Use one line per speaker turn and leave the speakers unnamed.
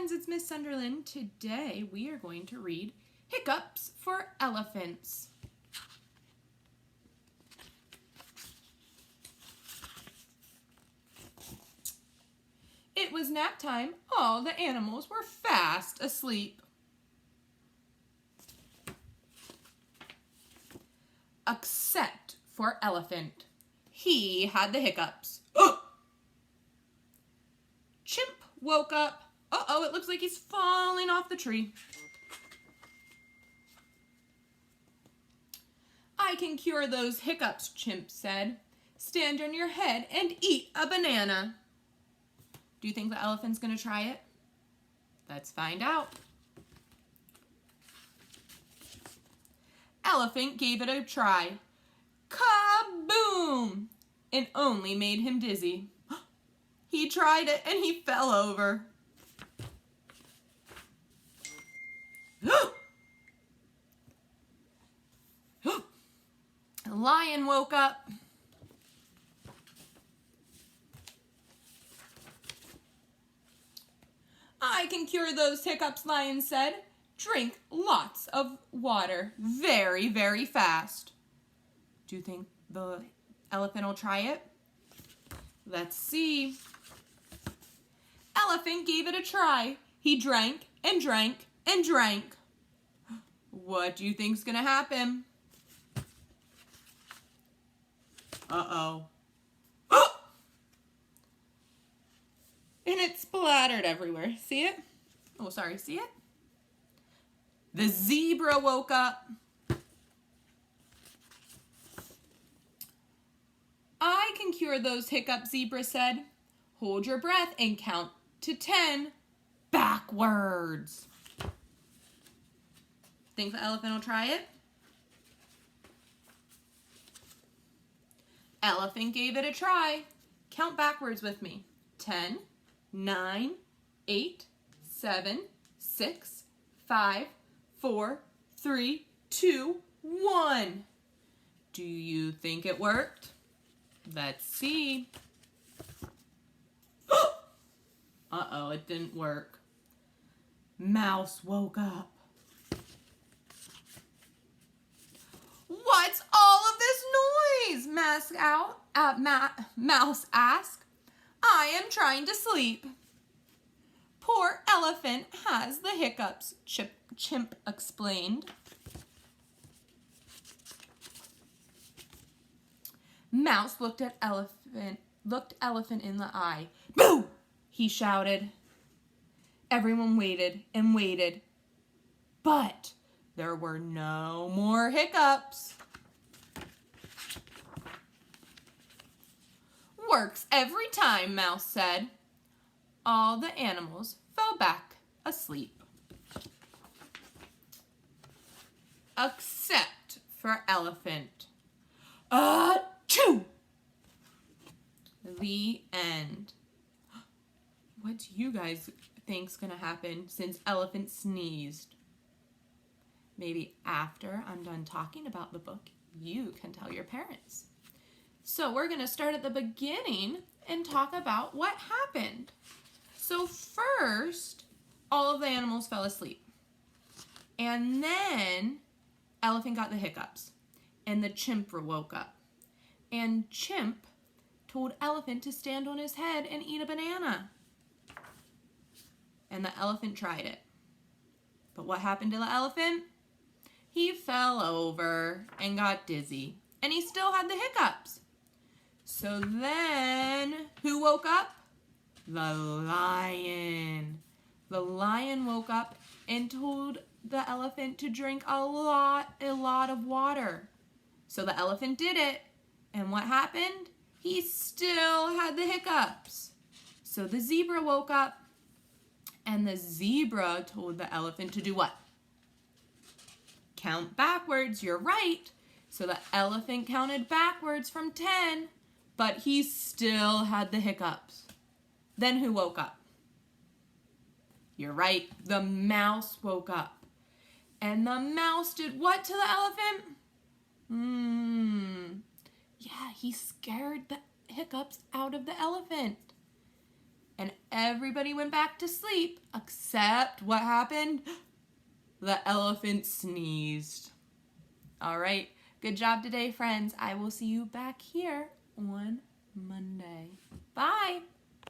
friends, it's Miss Sunderland. Today we are going to read Hiccups for Elephants. It was nap time. All the animals were fast asleep. Except for Elephant. He had the hiccups. Chimp woke up. Uh-oh, it looks like he's falling off the tree. I can cure those hiccups, Chimp said. Stand on your head and eat a banana. Do you think the elephant's going to try it? Let's find out. Elephant gave it a try. Kaboom! It only made him dizzy. He tried it and he fell over. The lion woke up. I can cure those hiccups, Lion said. Drink lots of water very, very fast. Do you think the elephant will try it? Let's see. Elephant gave it a try. He drank and drank and drank. What do you think's gonna happen? Uh-oh. And it splattered everywhere. See it? Oh, sorry, see it? The zebra woke up. I can cure those hiccups, Zebra said. Hold your breath and count to 10 backwards. Think the elephant will try it? Elephant gave it a try. Count backwards with me. 10, 9, 8, 7, 6, 5, 4, 3, 2, 1. Do you think it worked? Let's see. Uh-oh, it didn't work. Mouse woke up. What's all of this noise? Mouse asked. I am trying to sleep. Poor elephant has the hiccups, Chimp explained. Mouse looked elephant in the eye. Boo! He shouted. Everyone waited and waited, but there were no more hiccups. Works every time, Mouse said. All the animals fell back asleep. Except for Elephant. Achoo! The end. What do you guys think's gonna happen since Elephant sneezed? Maybe after I'm done talking about the book, you can tell your parents. So we're gonna start at the beginning and talk about what happened. So first, all of the animals fell asleep. And then Elephant got the hiccups. And the chimp woke up. And Chimp told Elephant to stand on his head and eat a banana. And the elephant tried it. But what happened to the elephant? He fell over and got dizzy. And he still had the hiccups. So then, who woke up? The lion. The lion woke up and told the elephant to drink a lot of water. So the elephant did it. And what happened? He still had the hiccups. So the zebra woke up. And the zebra told the elephant to do what? Count backwards, you're right. So the elephant counted backwards from 10, but he still had the hiccups. Then who woke up? You're right, the mouse woke up. And the mouse did what to the elephant? Yeah, he scared the hiccups out of the elephant. And everybody went back to sleep, except what happened? The elephant sneezed. All right, good job today, friends. I will see you back here on Monday. Bye.